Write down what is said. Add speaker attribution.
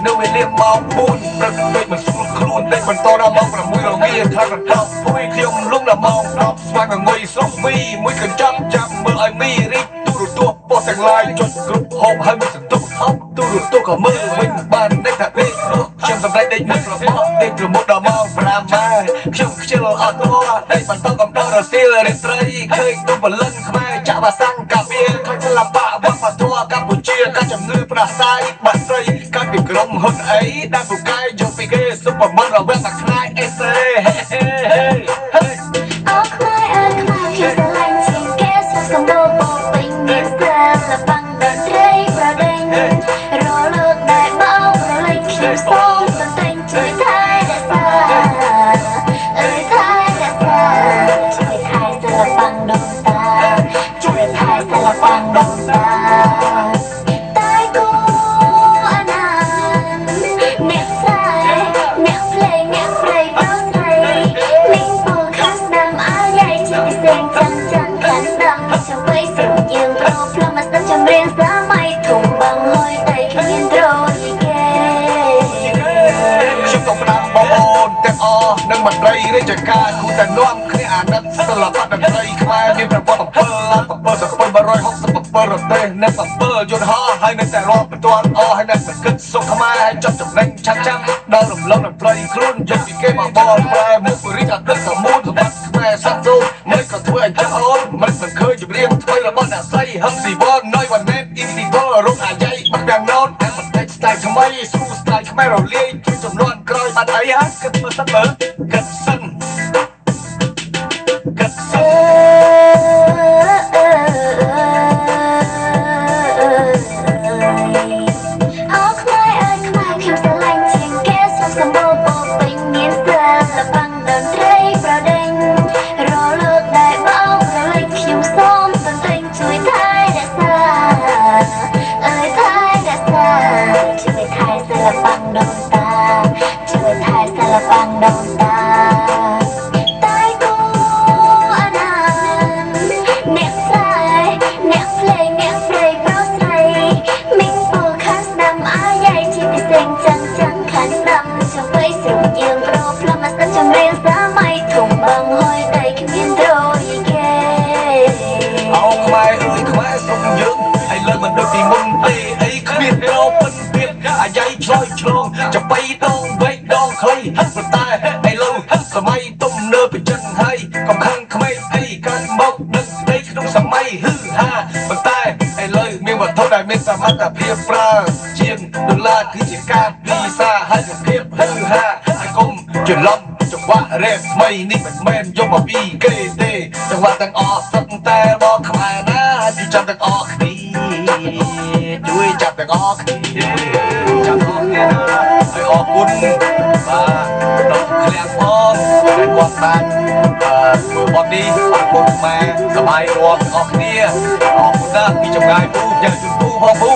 Speaker 1: នៅវេលាម៉ោង4ព្រឹកពេកមិនស្រួលខ្លួនតែបន្តដល់ម៉ោង6រងាថាកណ្ដោព្រួយខ្ញុំលំដល់ម៉ោង10ស្វាងងុយសុំវីមួយកញ្ចប់ចាំមើលឲ្យមីរីកទូរទស្សន៍ពោះទាំងឡាយចុចគ្រប់ហូបហើយមិនសន្ទុះហូបទូរទស្សន៍ក៏មើលវិញបានតែថាដេកខ្ញុំសម្រេចដេកមួយរបស់ដេកប្រមុខដល់ម៉ោង5ម៉ែខ្ញុំខ្ជិលអត់ទោះដេកបន្តកំដររសៀលរាត្រីឃើញទូបលិនខ្មែរចាក់បាសាំងកាបៀឃើញសិល្បៈវប្បធម៌កម្ពុជាកាត់ជំងឺផ្ដាសាយបាត់ស្រីកាត់ពីក្រុមហ៊ុនអីដែលពូកែយកពីគេស៊ុបបឺររវាងតែខ្លាយអេសេ
Speaker 2: អូខ្មែរអើខ្មែរខ្ញុំស្រឡាញ់ជាងគេសុខសម្បូរពោពេញមានស្រាលបាំងតន្ត្រីប្រដេញរលើកដែលបោករលេចខ្ញុំសូមសន្ទិញជួយថែរក្សាអើយថែរក្សាជួយថែសិល្បៈដូនតាជួយថែសិល្បៈដូនតាតែគូអណាអ្នកស្រែអ្នកភ្លេងអ្នកព្រៃប្រុសស្រីមីងពូខាស្ដាំអាយ៉ៃជាពិសេសចាំចាំខាស្ដាំជួយស្រុកយើងប្រផ្លំមកស្ដាប់ចម្រៀងសម័យធំបងហើយតែគ្មានត្រយគេ
Speaker 1: ខ្ញុំក៏ផ្ដាំបងប្អូនទាំងអស់និងមន្ត្រីរាជការគូតែនាំគ្នាអាណិតសិល្បៈតន្ត្រីខ្មែរមានប្រព័ន្ធ76767រទេសនិង7យន្តហោះហើយនៅតែរាប់បន្ទាន់អស់ហើយនៅសង្កឹតសុខខ្មែរហើយចាប់ចំណេញឆាប់ៗដល់រំលងរំប្រៃខ្លួនយកពីគេមកបលប្រែមុខរិទ្ធអតិថិមូលសម្បត្តិខ្មែរសាប់សូនមិនក៏ធ្វើឲ្យចាស់អូនមិនឃើញចម្រៀងថ្មីរបស់អ្នកស្រីហឹមស៊ីវនណយវ៉ាណេតអ៊ីស៊ីបលរំអាយ៉ៃបាត់យ៉ាងណូនតែបន្តិចស្ទាយថ្មីស្រួលស្ទាយខ្មែររលាយជួយចំនួនក្រោយបាត់អីហើយគិតមើលសិនមើលគិតសិនគិតសិន
Speaker 2: អូខ្មែរអើខ្មែរខ្ញុំស្រឡាញ់ជាងគេសុខសម្បូរពោពេញមានស្រាលបាំងតន្ត្រីប្រដេញរលើកដែលបោករលេចខ្ញុំសូមសន្ទិញជួយថែរក្សាអើយថែរក្សាជួយថែសិល្បៈដូនតាជួយថែសិល្បៈដូនតាតែគូអណាអ្នកស្រែអ្នកភ្លេងអ្នកព្រៃប្រុសស្រីមីងពូខាស្ដាំអាយ៉ៃជាពិសេសចាំខាស្ដាំជួយស្រុកយើងប្រផ្លំមកស្ដាប់ចម្រៀងសម័យធំបងហើយតែគ្មានត្រយគេ
Speaker 1: អូខ្មែរអើយខ្មែរស្រុកយើងហើយលើមិនដូចពីមុនទេអីគ្មានត្រពិនទៀតអាយ៉ៃឆ្លើយឆ្លងចំបៃដងវែកដងខ្លីប៉ុន្តែឥឡូវសម័យទំនើបចឹងហើយកុំខឹងក្មេងអីកើតមកដឹកដីក្នុងសម័យហឺហាប៉ុន្តែឥឡូវមានវត្ថុដែលមានសមត្ថភាពប្រើជាងដុល្លារគឺជាការពិសាហើយភាពហឺហាហើយកុំច្រឡំចង្វាក់រ៉េបថ្មីនេះមិនមែនយកមកពីគេទេចង្វាក់ទាំងអស់សុទ្ធតែបងខ្មែរណាជួយចាប់ទាំងអស់គ្នាជួយចាប់ទាំងអស់គ្នាចាប់អស់គ្នាណាហើយអរគុណបាទដល់ឃ្លាំងផងដែលគាត់បានធ្វើបទនេះអរគុណខ្មែរសប្បាយរាប់ទាំងអស់គ្នាអរគុណណាស់ពីចម្ងាយពូយ៉ាងជូនពូផងពូ